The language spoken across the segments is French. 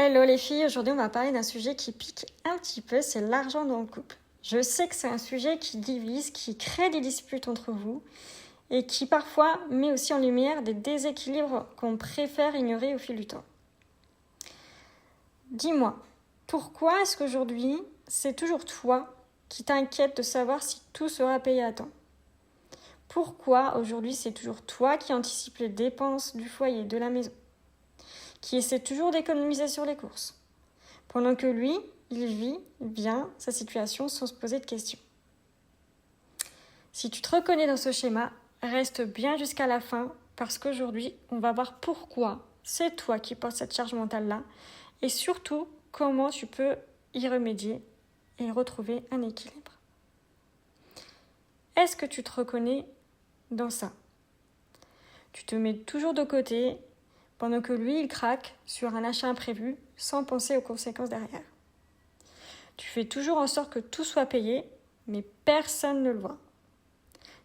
Hello les filles, aujourd'hui on va parler d'un sujet qui pique un petit peu, c'est l'argent dans le couple. Je sais que c'est un sujet qui divise, qui crée des disputes entre vous et qui parfois met aussi en lumière des déséquilibres qu'on préfère ignorer au fil du temps. Dis-moi, pourquoi est-ce qu'aujourd'hui c'est toujours toi qui t'inquiète de savoir si tout sera payé à temps ? Pourquoi aujourd'hui c'est toujours toi qui anticipe les dépenses du foyer, de la maison ? Qui essaie toujours d'économiser sur les courses, pendant que lui, il vit bien sa situation sans se poser de questions. Si tu te reconnais dans ce schéma, reste bien jusqu'à la fin, parce qu'aujourd'hui, on va voir pourquoi c'est toi qui portes cette charge mentale-là, et surtout, comment tu peux y remédier et retrouver un équilibre. Est-ce que tu te reconnais dans ça ? Tu te mets toujours de côté, pendant que lui, il craque sur un achat imprévu sans penser aux conséquences derrière. Tu fais toujours en sorte que tout soit payé, mais personne ne le voit.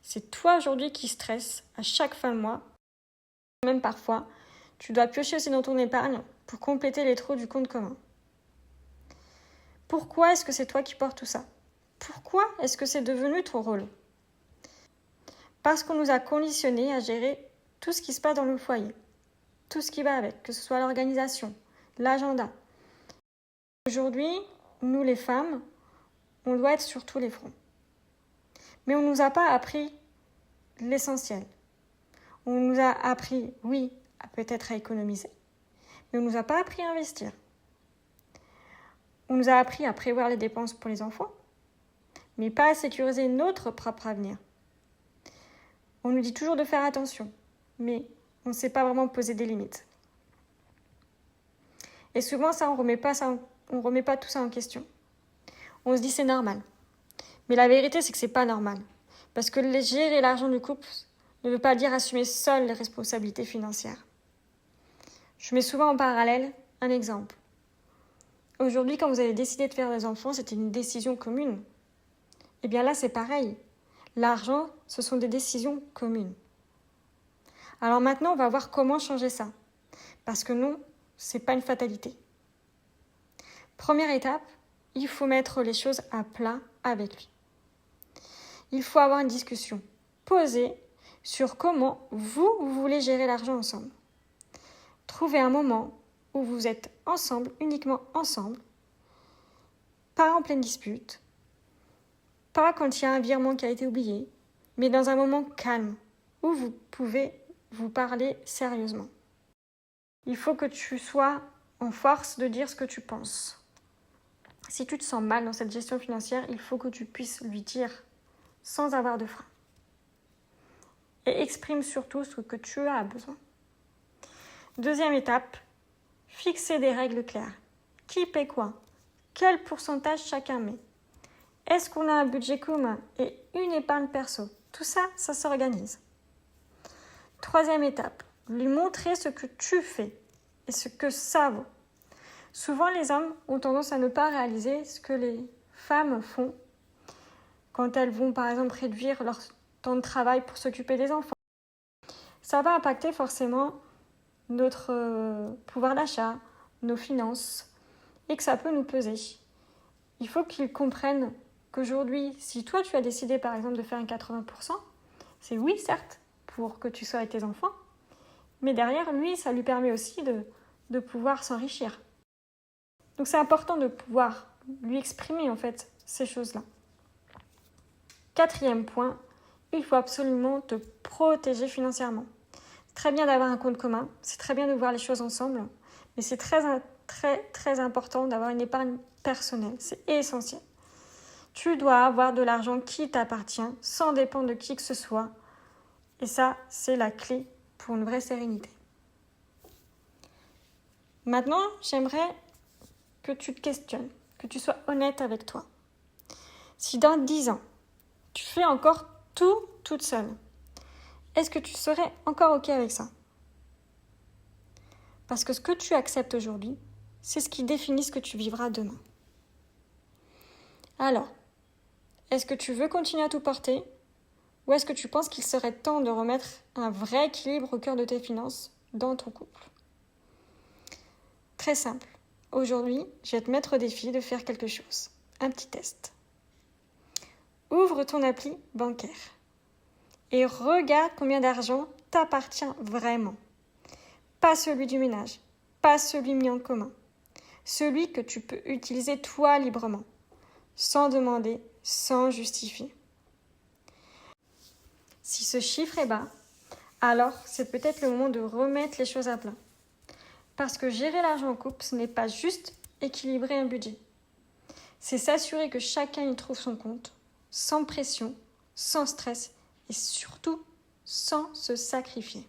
C'est toi aujourd'hui qui stresses à chaque fin de mois. Même parfois, tu dois piocher aussi dans ton épargne pour compléter les trous du compte commun. Pourquoi est-ce que c'est toi qui portes tout ça ? Pourquoi est-ce que c'est devenu ton rôle ? Parce qu'on nous a conditionnés à gérer tout ce qui se passe dans le foyer. Tout ce qui va avec, que ce soit l'organisation, l'agenda. Aujourd'hui, nous les femmes, on doit être sur tous les fronts. Mais on ne nous a pas appris l'essentiel. On nous a appris, oui, peut-être à économiser, mais on ne nous a pas appris à investir. On nous a appris à prévoir les dépenses pour les enfants, mais pas à sécuriser notre propre avenir. On nous dit toujours de faire attention, mais on ne sait pas vraiment poser des limites. Et souvent, on remet pas tout ça en question. On se dit c'est normal. Mais la vérité, c'est que c'est pas normal. Parce que gérer l'argent du couple ne veut pas dire assumer seul les responsabilités financières. Je mets souvent en parallèle un exemple. Aujourd'hui, quand vous avez décidé de faire des enfants, c'était une décision commune. Eh bien là, c'est pareil. L'argent, ce sont des décisions communes. Alors maintenant, on va voir comment changer ça. Parce que non, c'est pas une fatalité. Première étape, il faut mettre les choses à plat avec lui. Il faut avoir une discussion posée sur comment vous voulez gérer l'argent ensemble. Trouvez un moment où vous êtes ensemble, uniquement ensemble, pas en pleine dispute, pas quand il y a un virement qui a été oublié, mais dans un moment calme où vous pouvez vous parler sérieusement. Il faut que tu sois en force de dire ce que tu penses. Si tu te sens mal dans cette gestion financière, il faut que tu puisses lui dire sans avoir de frein. Et exprime surtout ce que tu as besoin. Deuxième étape, fixer des règles claires. Qui paie quoi ? Quel pourcentage chacun met ? Est-ce qu'on a un budget commun et une épargne perso ? Tout ça, ça s'organise. Troisième étape, lui montrer ce que tu fais et ce que ça vaut. Souvent, les hommes ont tendance à ne pas réaliser ce que les femmes font quand elles vont, par exemple, réduire leur temps de travail pour s'occuper des enfants. Ça va impacter forcément notre pouvoir d'achat, nos finances, et que ça peut nous peser. Il faut qu'ils comprennent qu'aujourd'hui, si toi tu as décidé par exemple de faire un 80%, c'est oui certes pour que tu sois avec tes enfants, mais derrière lui, ça lui permet aussi de pouvoir s'enrichir. Donc c'est important de pouvoir lui exprimer en fait ces choses-là. Quatrième point, il faut absolument te protéger financièrement. C'est très bien d'avoir un compte commun, c'est très bien de voir les choses ensemble, mais c'est très important d'avoir une épargne personnelle, c'est essentiel. Tu dois avoir de l'argent qui t'appartient, sans dépendre de qui que ce soit, et ça, c'est la clé pour une vraie sérénité. Maintenant, j'aimerais que tu te questionnes, que tu sois honnête avec toi. Si dans 10 ans, tu fais encore tout toute seule, est-ce que tu serais encore OK avec ça ? Parce que ce que tu acceptes aujourd'hui, c'est ce qui définit ce que tu vivras demain. Alors, est-ce que tu veux continuer à tout porter ? Ou est-ce que tu penses qu'il serait temps de remettre un vrai équilibre au cœur de tes finances dans ton couple ? Très simple. aujourd'hui, je vais te mettre au défi de faire quelque chose. Un petit test. Ouvre ton appli bancaire et regarde combien d'argent t'appartient vraiment. Pas celui du ménage, pas celui mis en commun. Celui que tu peux utiliser toi librement, sans demander, sans justifier. Si ce chiffre est bas, alors c'est peut-être le moment de remettre les choses à plat. Parce que gérer l'argent en couple, ce n'est pas juste équilibrer un budget. C'est s'assurer que chacun y trouve son compte, sans pression, sans stress et surtout sans se sacrifier.